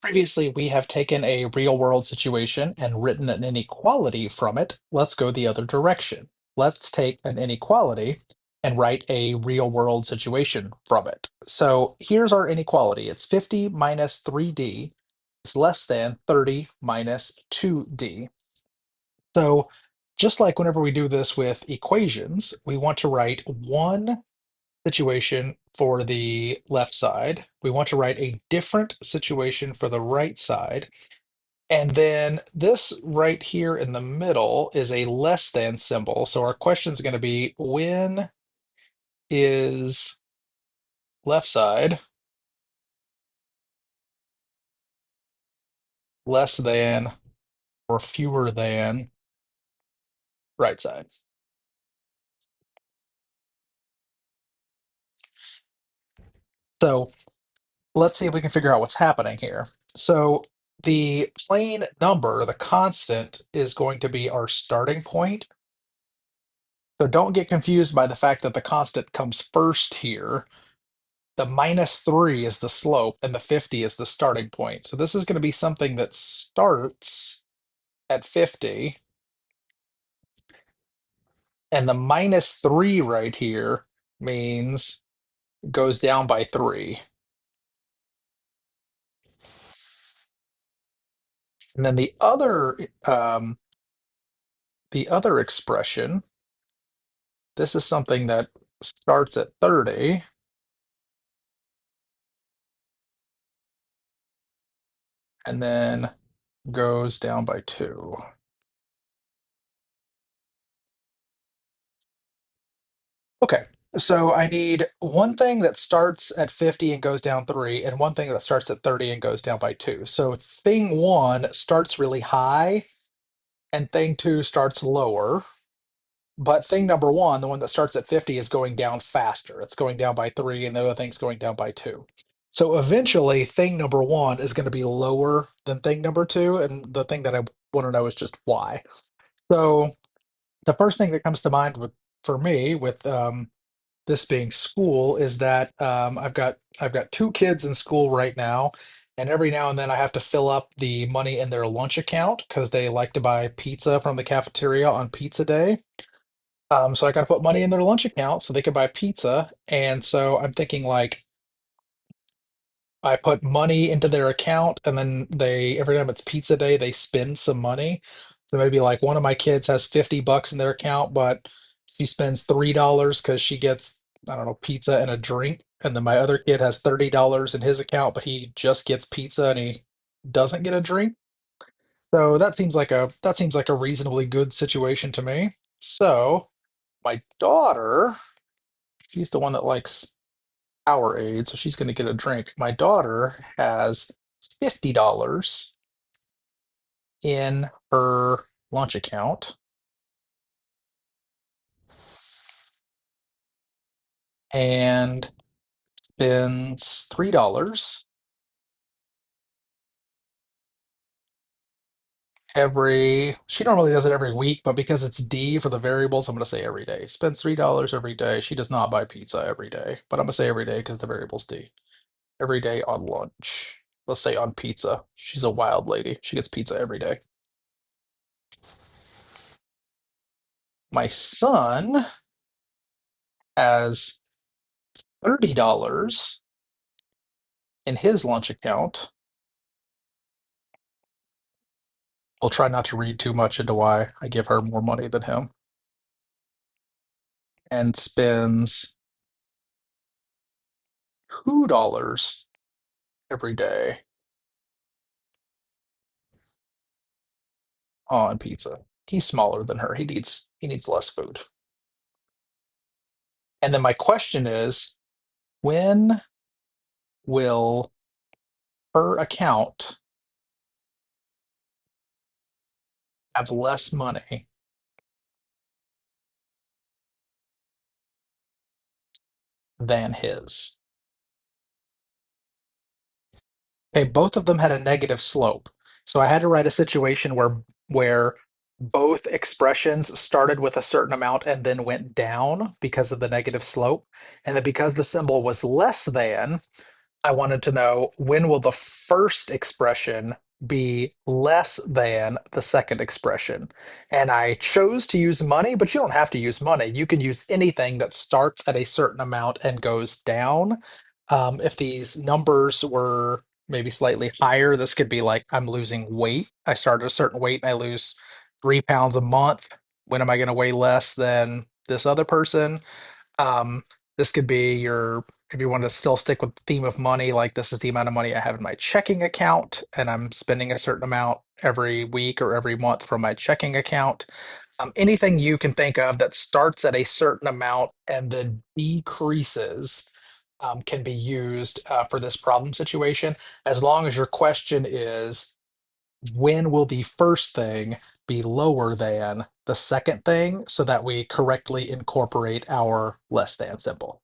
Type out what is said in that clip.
Previously, we have taken a real world situation and written an inequality from it. Let's go the other direction. Let's take an inequality and write a real world situation from it. So here's our inequality. It's 50 minus 3d is less than 30 minus 2d. So just like whenever we do this with equations, we want to write one situation for the left side. We want to write a different situation for the right side. And then this right here in the middle is a less than symbol. So our question is going to be, when is left side less than or fewer than right side? So let's see if we can figure out what's happening here. So the plain number, the constant, is going to be our starting point. So don't get confused by the fact that the constant comes first here. The -3 is the slope and the 50 is the starting point. So this is going to be something that starts at 50, and the -3 right here means it goes down by 3. And then the other expression, this is something that starts at 30 and then goes down by 2. Okay, so I need one thing that starts at 50 and goes down 3, and one thing that starts at 30 and goes down by 2. So thing 1 starts really high, and thing 2 starts lower. But thing number 1, the one that starts at 50, is going down faster. It's going down by 3, and the other thing's going down by 2. So eventually, thing number 1 is going to be lower than thing number 2, and the thing that I want to know is just why. So the first thing that comes to mind for me with this being school is that I've got two kids in school right now, and every now and then I have to fill up the money in their lunch account because they like to buy pizza from the cafeteria on pizza day. So I got to put money in their lunch account so they can buy pizza, and so I'm thinking like I put money into their account, and then they every time it's pizza day, they spend some money. So maybe like one of my kids has 50 bucks in their account, but she spends $3 because she gets, I don't know, pizza and a drink. And then my other kid has $30 in his account, but he just gets pizza and he doesn't get a drink. So that seems like a reasonably good situation to me. So my daughter, she's the one that likes Powerade, so she's going to get a drink. My daughter has $50 in her lunch account and spends $3 she normally does it every week, but because it's D for the variables, I'm going to say every day. Spends $3 every day. She does not buy pizza every day, but I'm going to say every day because the variable's D. Every day on lunch. Let's say on pizza. She's a wild lady. She gets pizza every day. My son has $30 in his lunch account. We'll try not to read too much into why I give her more money than him, and spends $2 every day on pizza. He's smaller than her. He needs less food. And then my question is, when will her account have less money than his? Okay, both of them had a negative slope. So I had to write a situation where both expressions started with a certain amount and then went down because of the negative slope. And then because the symbol was less than, I wanted to know when will the first expression be less than the second expression? And I chose to use money, but you don't have to use money. You can use anything that starts at a certain amount and goes down. If these numbers were maybe slightly higher, this could be like I'm losing weight. I start at a certain weight and I lose 3 pounds a month. When am I going to weigh less than this other person? Um, this could be your, if you want to still stick with the theme of money, like this is the amount of money I have in my checking account, and I'm spending a certain amount every week or every month from my checking account. Anything you can think of that starts at a certain amount and then decreases can be used for this problem situation, as long as your question is when will the first thing be lower than the second thing so that we correctly incorporate our less than symbol.